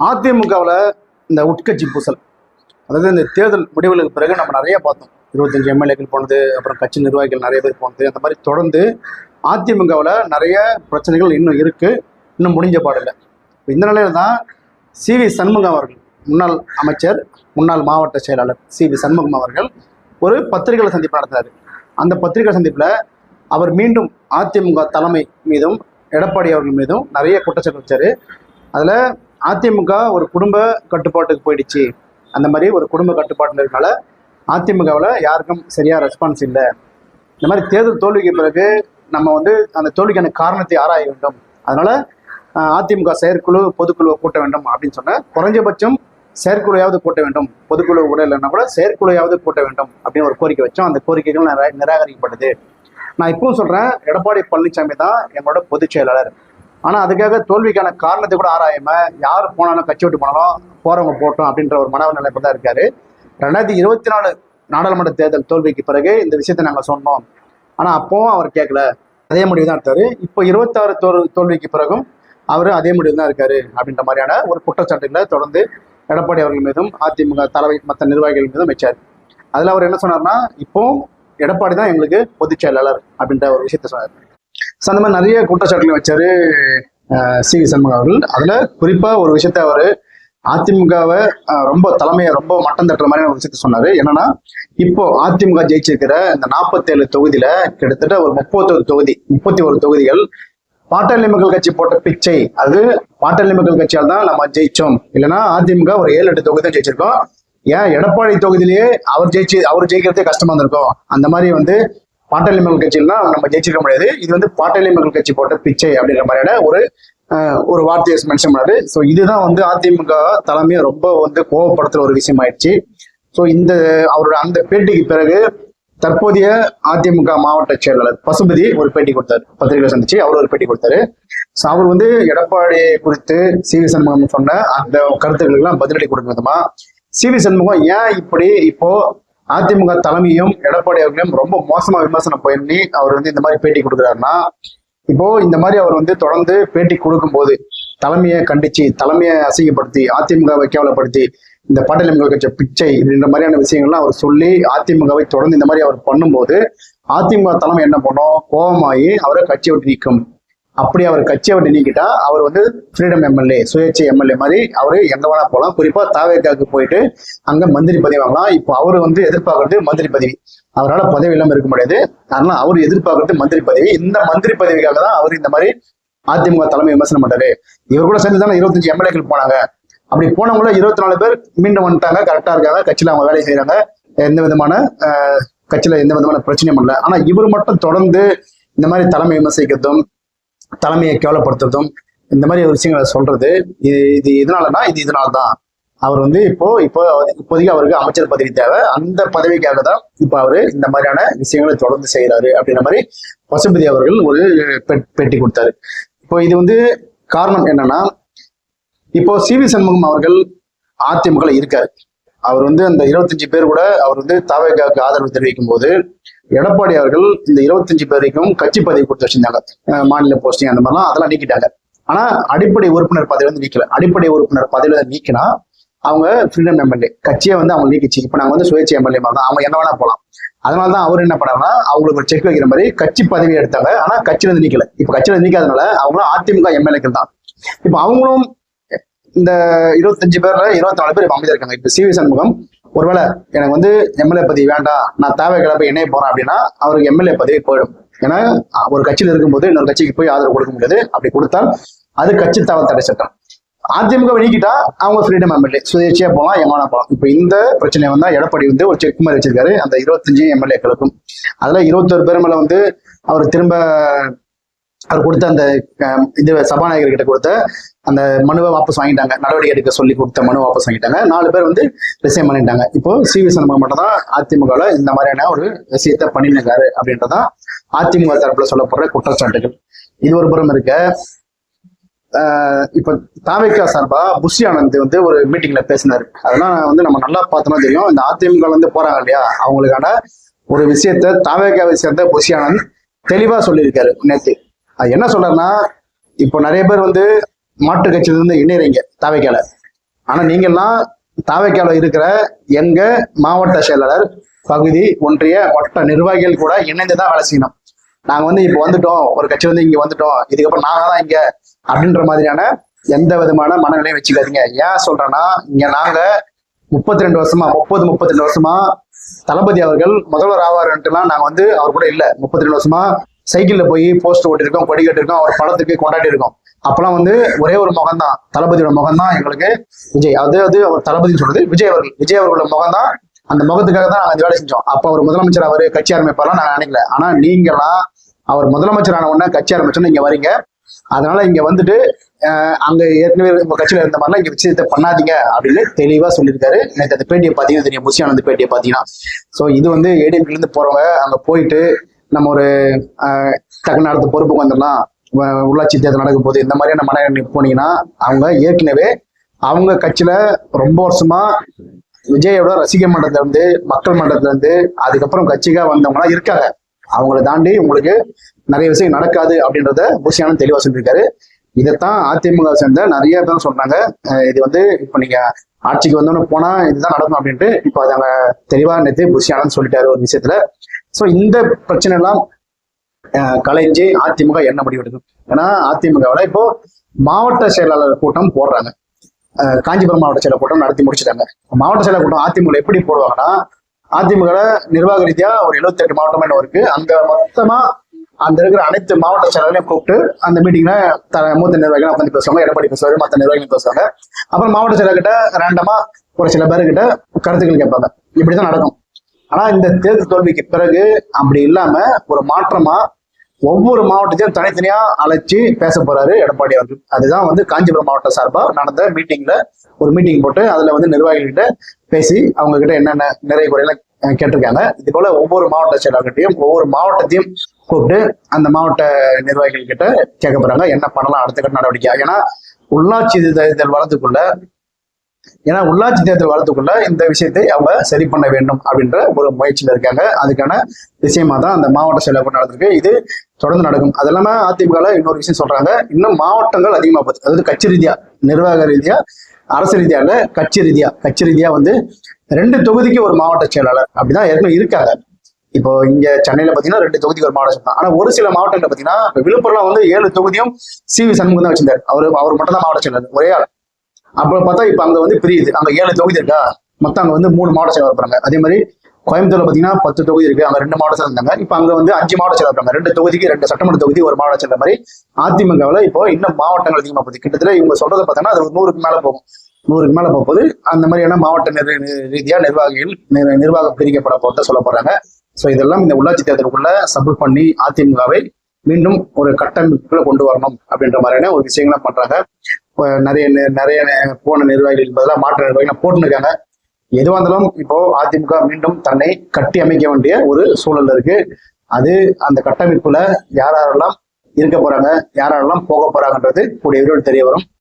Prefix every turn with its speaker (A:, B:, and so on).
A: அதிமுகவில் இந்த உட்கட்சி பூசல், அதாவது இந்த தேர்தல் முடிவுகளுக்கு பிறகு நம்ம நிறைய பார்த்தோம். 25 எம்எல்ஏக்கள் போனது, அப்புறம் கட்சி நிர்வாகிகள் நிறைய பேர் போனது, அந்த மாதிரி தொடர்ந்து அதிமுகவில் நிறைய பிரச்சனைகள் இன்னும் இருக்கு, இன்னும் முடிஞ்ச பாடில்லை. இந்த நிலையில தான் CV சண்முகம் அவர்கள், முன்னாள் அமைச்சர், முன்னாள் மாவட்ட செயலாளர் CV சண்முகம் அவர்கள் ஒரு பத்திரிகை சந்திப்பு நடத்தினார். அந்த பத்திரிகை சந்திப்பில் அவர் மீண்டும் அதிமுக தலைமை மீதும் எடப்பாடி அவர்கள் மீதும் நிறைய குற்றச்சாட்டு வச்சார். அதில் அதிமுக ஒரு குடும்ப கட்டுப்பாட்டுக்கு போயிடுச்சு, அந்த மாதிரி ஒரு குடும்ப கட்டுப்பாட்டுனால அதிமுகவில் யாருக்கும் சரியாக ரெஸ்பான்ஸ் இல்லை, இந்த மாதிரி தேர்தல் தோல்விக்கு பிறகு நம்ம அந்த தோல்விக்கான காரணத்தை ஆராய வேண்டும், அதனால் அதிமுக செயற்குழு பொதுக்குழுவை கூட்ட வேண்டும் அப்படின்னு சொன்ன, குறைஞ்சபட்சம் செயற்குழுவையாவது கூட்ட வேண்டும், பொதுக்குழு கூட இல்லைன்னா கூட செயற்குழுவையாவது கூட்ட வேண்டும் அப்படின்னு ஒரு கோரிக்கை வச்சோம். அந்த கோரிக்கைகள் நிராகரிக்கப்பட்டது. நான் இப்பவும் சொல்கிறேன், எடப்பாடி பழனிசாமி தான் எங்களோட பொதுச் செயலாளர். ஆனால் அதுக்காக தோல்விக்கான காரணத்தை கூட ஆராயாம யார் போனாலும் கட்சி விட்டு போனாலும் போறவங்க போட்டோம் அப்படின்ற ஒரு மனநிலைப்பு தான் இருக்காரு. 2024 நாடாளுமன்ற தேர்தல் தோல்விக்கு பிறகு இந்த விஷயத்தை நாங்கள் சொன்னோம், ஆனால் அப்போவும் அவர் கேட்கல, அதே முடிவு தான் எடுத்தாரு. இப்போ 26 தோல்விக்கு பிறகும் அவர் அதே முடிவு தான் இருக்காரு அப்படின்ற மாதிரியான ஒரு குற்றச்சாட்டுகளை தொடர்ந்து எடப்பாடி அவர்கள் மீதும் அதிமுக தலைமை மற்ற நிர்வாகிகள் மீதும் வச்சார். அதில் அவர் என்ன சொன்னார்னா, இப்போ எடப்பாடி தான் எங்களுக்கு பொதுச் செயலாளர் அப்படின்ற ஒரு விஷயத்த சொன்னார். ஸோ அந்த மாதிரி நிறைய குற்றச்சாட்டுகளை வச்சாரு CV சண்முகம் அவர்கள். அதுல குறிப்பா ஒரு விஷயத்த அவர் அதிமுகவை ரொம்ப தலைமையை ரொம்ப மட்டம் தட்டுற மாதிரியான ஒரு விஷயத்த சொன்னாரு. என்னன்னா, இப்போ அதிமுக ஜெயிச்சிருக்கிற இந்த 47 தொகுதியில கிட்டத்தட்ட ஒரு 31 தொகுதிகள் பாட்டாளி மக்கள் கட்சி போட்ட பிச்சை. அது பாட்டாளி மக்கள் கட்சியால் தான் நம்ம ஜெயிச்சோம், இல்லைன்னா அதிமுக ஒரு 7-8 தொகுதி தான் ஜெயிச்சிருக்கோம். ஏன் எடப்பாடி தொகுதியிலேயே அவர் ஜெயிக்கிறதே கஷ்டமா இருந்திருக்கும். அந்த மாதிரி பாட்டாளி மக்கள் கட்சியில்னா நம்ம ஜெயிச்சிருக்க முடியாது, இது பாட்டாளி மக்கள் கட்சி போட்ட பிச்சை அப்படின்ற மாதிரியான ஒரு வார்த்தையை மென்ஷன் பண்ணாரு. ஸோ இதுதான் அதிமுக தலைமையை ரொம்ப கோவப்படுத்துற ஒரு விஷயம் ஆயிடுச்சு. ஸோ அவரோட அந்த பேட்டிக்கு பிறகு தற்போதைய அதிமுக மாவட்ட செயலாளர் பசுபதி ஒரு பேட்டி கொடுத்தாரு, பத்திரிகை சந்திச்சு அவர் ஒரு பேட்டி கொடுத்தாரு. ஸோ அவர் எடப்பாடி குறித்து CV சண்முகம் சொன்ன அந்த கருத்துக்களுக்கு எல்லாம் பதிலடி கொடுக்கும் விதமா CV சண்முகம் ஏன் இப்படி இப்போ அதிமுக தலைமையும் எடப்பாடி அவர்களையும் ரொம்ப மோசமா விமர்சனம் பண்ணி அவர் இந்த மாதிரி பேட்டி கொடுக்குறாருன்னா, இப்போ இந்த மாதிரி அவர் தொடர்ந்து பேட்டி கொடுக்கும் போது தலைமையை கண்டிச்சு, தலைமையை அசிங்கப்படுத்தி, அதிமுகவை கேவலப்படுத்தி, இந்த பாட்டாளி மக்கள் கட்சி பிச்சை அப்படின்ற மாதிரியான விஷயங்கள்லாம் அவர் சொல்லி அதிமுகவை தொடர்ந்து இந்த மாதிரி அவர் பண்ணும்போது அதிமுக தலைமை என்ன பண்ணும், கோபமாகி அவரை கட்சியை விட்டு நீக்கும். அப்படி அவர் கட்சியை விட்டு நீக்கிட்டா அவர் ஃப்ரீடம் எம்எல்ஏ, சுயேட்சை எம்எல்ஏ மாதிரி அவரு எங்க வேணா போகலாம். குறிப்பா தாவேக்காவுக்கு போயிட்டு அங்க மந்திரி பதவி வாங்கலாம். இப்போ அவரு எதிர்பார்க்கறது மந்திரி பதவி, அவரால் பதவி இல்லாம இருக்க முடியாது. அதனால அவர் எதிர்பார்க்கறது மந்திரி பதவி. இந்த மந்திரி பதவிக்காக தான் அவர் இந்த மாதிரி அதிமுக தலைமை விமர்சனம் பண்ணாரு. இவர் கூட சேர்ந்து தானே 25 எம்எல்ஏக்கள் போனாங்க. அப்படி போனவங்கள 24 பேர் மீண்டும் வந்துட்டாங்க, கரெக்டா இருக்காங்க, கட்சியில அவங்க வேலையை செய்யறாங்க, எந்த விதமான பிரச்சனையும் இல்லை. ஆனா இவர் மட்டும் தொடர்ந்து இந்த மாதிரி தலைமை விமர்சிக்கிறதும் தலைமையை கேவலப்படுத்துறதும் இந்த மாதிரி ஒரு விஷயங்களை சொல்றது, இது இதனால்தான் அவர் இப்போதைக்கு அவருக்கு அமைச்சர் பதவி தேவை, அந்த பதவிக்காக தான் இப்ப அவரு இந்த மாதிரியான விஷயங்களை தொடர்ந்து செய்யறாரு அப்படின்ற மாதிரி பசுபதி அவர்கள் ஒரு பேட்டி கொடுத்தாரு. இப்போ இது காரணம் என்னன்னா, இப்போ CV சண்முகம் அவர்கள் அதிமுக இருக்காரு. அவர் அந்த 25 பேர் கூட அவர் தாவேக்காவுக்கு ஆதரவு தெரிவிக்கும் போது எடப்பாடி அவர்கள் இந்த 25 பேருக்கும் கட்சி பதவி கொடுத்து வச்சிருந்தாங்க, மாநில போஸ்டிங் அந்த மாதிரிலாம், அதெல்லாம் நீக்கிட்டாங்க. ஆனா அடிப்படை உறுப்பினர் பதவியில நீக்கல. அடிப்படை உறுப்பினர் பதவியில நீக்கினா அவங்க ஃப்ரீடம் எம்எல்ஏ, கட்சியை அவங்க நீக்கிச்சு. இப்ப நாங்க சுயேட்சை எம்எல்ஏ மாதிரி தான், அவங்க என்ன வேணா போகலாம். அதனாலதான் அவர் என்ன பண்ணாருன்னா, அவங்களுக்கு ஒரு செக் வைக்கிற மாதிரி கட்சி பதவி எடுத்தாங்க. ஆனா கட்சியில நீக்கல. இப்ப கட்சியில நீக்காதனால அவங்களும் அதிமுக எம்எல்ஏக்கள் தான். இப்ப அவங்களும் இந்த 25 பேர்ல 24 பேர் இப்ப அமைதியா இப்ப CV சண்முகம் ஒருவேளை எனக்கு எம்எல்ஏ பதவி வேண்டாம், நான் தேவைகளை போய் இணைய போறேன் அப்படின்னா அவருக்கு எம்எல்ஏ பதவி போயிடும். ஏன்னா ஒரு கட்சியில இருக்கும்போது இன்னொரு கட்சிக்கு போய் ஆதரவு கொடுக்க முடியாது. அப்படி கொடுத்தால் அது கட்சி தடை சட்டம். அதிமுக நீக்கிட்டா அவங்க ஃப்ரீடம் எம்எல்ஏ, சுயேட்சையா போகலாம், எம்எல்ஏ போகலாம். இப்ப இந்த பிரச்சனை எடப்பாடி ஒரு செக் மாதிரி வச்சிருக்காரு அந்த 25 எம்எல்ஏக்களுக்கும். அதுல 21 பேர் மேல அவர் திரும்ப அவர் கொடுத்த அந்த சபாநாயகர் கிட்ட கொடுத்த அந்த மனுவை வாபஸ் வாங்கிட்டாங்க, நடவடிக்கை எடுக்க சொல்லி கொடுத்த மனு வாபஸ் வாங்கிட்டாங்க. 4 பேர் ரிசைன் பண்ணிட்டாங்க. இப்போ CV சண்முகம் மட்டும் தான் அதிமுகவில் இந்த மாதிரியான ஒரு விஷயத்த பண்ணிருக்காரு அப்படின்றதான் அதிமுக தரப்புல சொல்லப்படுற குற்றச்சாட்டுகள். இது ஒரு புறம் இருக்க, இப்ப தாவேக்கா சார்பா புஷி ஆனந்த் ஒரு மீட்டிங்ல பேசினாரு. அதெல்லாம் நம்ம நல்லா பார்த்தோம்னா தெரியும். இந்த அதிமுக போறாங்க இல்லையா, அவங்களுக்கான ஒரு விஷயத்த தாவேக்காவை சேர்ந்த புஷி ஆனந்த் தெளிவா சொல்லியிருக்காரு நேற்று. அது என்ன சொல்றாருன்னா, இப்போ நிறைய பேர் மாற்று கட்சியிலிருந்து இணையறீங்க தாவேக்கால, ஆனா நீங்கெல்லாம் தாவைக்கால இருக்கிற எங்க மாவட்ட செயலாளர், பகுதி, ஒன்றிய, வட்ட நிர்வாகிகள் கூட இணைந்துதான் வேலை செய்யணும். நாங்க வந்து இப்ப வந்துட்டோம், ஒரு கட்சி வந்து இங்க வந்துட்டோம், இதுக்கப்புறம் நாங்க தான் இங்க அப்படின்ற மாதிரியான எந்த விதமான மனநிலையும் வச்சுக்காதீங்க. ஏன் சொல்றேன்னா, இங்க நாங்க 32 வருஷமா 32 வருஷமா தளபதி அவர்கள் முதல்வர் ஆவாருன்ட்டுலாம் நாங்க வந்து அவர் கூட இல்ல. 32 வருஷமா சைக்கிள்ல போய் போஸ்ட் ஓட்டிருக்கோம், கொடி கட்டிருக்கோம், அவர் படத்துக்கு கொண்டாடி இருக்கோம். அப்பெல்லாம் வந்து ஒரே ஒரு முகம் தான், தளபதியோட முகம் தான் எங்களுக்கு விஜய். அதாவது அவர் தளபதினு சொல்றது விஜய் அவர்களோட முகம் தான். அந்த முகத்துக்காக தான் நாங்க இந்த வேலை செஞ்சோம். அப்ப அவர் முதலமைச்சர், அவரு கட்சி ஆரம்பிப்பாரெல்லாம் நாங்க நினைக்கல. ஆனா நீங்கெல்லாம் அவர் முதலமைச்சர் ஆன உடனே கட்சி ஆரம்பிச்சோன்னு இங்க வரீங்க. அதனால இங்க வந்துட்டு அங்க ஏற்கனவே உங்க கட்சியில இருந்த மாதிரிலாம் இங்க விஷயத்தை பண்ணாதீங்க அப்படின்னு தெளிவா சொல்லியிருக்காரு. நேற்று அந்த பேட்டியை பாத்தீங்கன்னா தெரியும், புஷியானந்த் பேட்டியை பாத்தீங்கன்னா. ஸோ இது வந்து ஏடிஎம்ல இருந்து போறவங்க அங்க போயிட்டு நம்ம ஒரு டக்குன்னு அடுத்த பொறுப்புக்கு வந்துடலாம், உள்ளாட்சி தேர்தல் நடக்கும் போது இந்த மாதிரியான மனநிலை போனீங்கன்னா அவங்க ஏற்கனவே அவங்க கட்சியில ரொம்ப வருஷமா விஜயோட ரசிகர் மன்றத்துல இருந்து, மக்கள் மன்றத்துல இருந்து, அதுக்கப்புறம் கட்சிக்காக வந்தவங்களாம் இருக்காங்க. அவங்களை தாண்டி உங்களுக்கு நிறைய விஷயம் நடக்காது அப்படின்றத புஷியானந்த் தெளிவா சொல்லியிருக்காரு. இதைத்தான் அதிமுக சேர்ந்த நிறைய பேர் சொல்றாங்க. இது வந்து இப்ப நீங்க ஆட்சிக்கு வந்தோன்னு போனா இதுதான் நடக்கும் அப்படின்ட்டு இப்ப அங்க தெளிவா நேற்று புஷியானந்த் சொல்லிட்டாரு ஒரு விஷயத்துல. சோ இந்த பிரச்சனை எல்லாம் கலைஞ்சு அதிமுக என்ன முடிவு எடுக்கும்? ஏன்னா அதிமுகவில் இப்போ மாவட்ட செயலாளர் கூட்டம் போடுறாங்க. காஞ்சிபுரம் மாவட்ட செயலர் கூட்டம் நடத்தி முடிச்சுட்டாங்க. மாவட்ட செயலர் கூட்டம் அதிமுக எப்படி போடுவாங்கன்னா, அதிமுக நிர்வாக ரீதியா ஒரு 78 மாவட்டம் இருக்கு. அந்த மொத்தமா அந்த இருக்கிற அனைத்து மாவட்ட செயலர்களையும் கூப்பிட்டு அந்த மீட்டிங்ல மூத்த நிர்வாகிகள் உட்காந்து பேசுவாங்க, எடப்பாடி பேசுவாரு, மற்ற நிர்வாகிகள் பேசுவாங்க. அப்புறம் மாவட்ட செயலர்கிட்ட ரேண்டமா ஒரு சில பேர்கிட்ட கருத்துக்கள் கேட்பாங்க. இப்படிதான் நடக்கும். ஆனா இந்த தேர்தல் தோல்விக்கு பிறகு அப்படி இல்லாம ஒரு மாற்றமா ஒவ்வொரு மாவட்டத்தையும் தனித்தனியா அழைச்சி பேச போறாரு எடப்பாடி அவர்கள். அதுதான் வந்து காஞ்சிபுரம் மாவட்ட சார்பா நடந்த மீட்டிங்ல ஒரு மீட்டிங் போட்டு அதுல வந்து நிர்வாகிகள்கிட்ட பேசி அவங்க கிட்ட என்னென்ன நிறைய குறையெல்லாம் கேட்டிருக்காங்க. இது போல ஒவ்வொரு மாவட்ட செயலாளர்கிட்டையும் ஒவ்வொரு மாவட்டத்தையும் கூப்பிட்டு அந்த மாவட்ட நிர்வாகிகள் கிட்ட கேட்க போறாங்க என்ன பண்ணலாம் அடுத்த கட்ட நடவடிக்கை. ஏன்னா உள்ளாட்சி தேர்தல் வரதுக்குள்ள இந்த விஷயத்தை அவங்க சரி பண்ண வேண்டும் அப்படின்ற ஒரு முயற்சியில இருக்காங்க. அதுக்கான விஷயமா தான் அந்த மாவட்ட செயலர் நடந்திருக்கு. இது தொடர்ந்து நடக்கும். அது இல்லாம அதிமுக இன்னொரு விஷயம் சொல்றாங்க, இன்னும் மாவட்டங்கள் அதிகமா போகுது. அதாவது கட்சி ரீதியா, நிர்வாக ரீதியா, அரசு ரீதியா இல்ல, கட்சி ரீதியா வந்து 2 தொகுதிக்கு ஒரு மாவட்ட செயலாளர் அப்படிதான் ஏற்கனவே இருக்காங்க. இப்போ இங்க சென்னையில பாத்தீங்கன்னா 2 தொகுதிக்கு ஒரு மாவட்ட செயலாளர். ஆனா ஒரு சில மாவட்டங்கள்ல பாத்தீங்கன்னா விழுப்புரம் வந்து 7 தொகுதியும் CV சண்முகம் தான் வச்சிருந்தாரு. அவர் மட்டும் தான் மாவட்ட செயலாளர், ஒரே ஆள். அப்புறம் பார்த்தா இப்ப அங்க வந்து பிரியுது, அங்க 7 தொகுதி இருக்கா, மொத்தம் அங்க வந்து 3 மாவட்ட செயலர் இருப்பாங்க. அதே மாதிரி கோயம்புத்தூர்ல பாத்தீங்கன்னா 10 தொகுதி இருக்கு, அங்க 2 மாவட்ட செயலர் இருந்தாங்க. இப்ப அங்க வந்து 5 மாவட்ட செயலர் இருக்காங்க. 2 தொகுதிக்கு 2 சட்டமன்ற தொகுதி ஒரு மாவட்ட செயலர் மாதிரி அதிமுகவில் இப்போ இன்னும் மாவட்டங்கள் அதிகமா போகுது. கிட்டத்தட்ட இவங்க சொல்றதை பார்த்தோன்னா அது 100க்கு மேல போகும். 100க்கு மேல போகுது. அந்த மாதிரியான மாவட்ட ரீதியா நிர்வாகம் பிரிக்கப்பட போறத சொல்ல போறாங்க. ஸோ இதெல்லாம் இந்த உள்ளாட்சி தேர்தலுக்குள்ள சப்போர்ட் பண்ணி அதிமுகவை மீண்டும் ஒரு கட்டமைப்புக்குள்ள கொண்டு வரணும் அப்படின்ற மாதிரியான ஒரு விஷயங்கள்லாம் பண்றாங்க. நிறைய போன நிர்வாகிகள் பதிலாக மாற்ற நிர்வாகிகள் போட்டுருக்காங்க. எதுவாக இருந்தாலும் இப்போ அதிமுக மீண்டும் தன்னை கட்டி அமைக்க வேண்டிய ஒரு சூழல் இருக்கு. அது அந்த கட்டமைப்புல யாரெல்லாம் இருக்க போறாங்க, யாரெல்லாம் போக போறாங்கன்றது கூடிய விரைவில் தெரிய வரும்.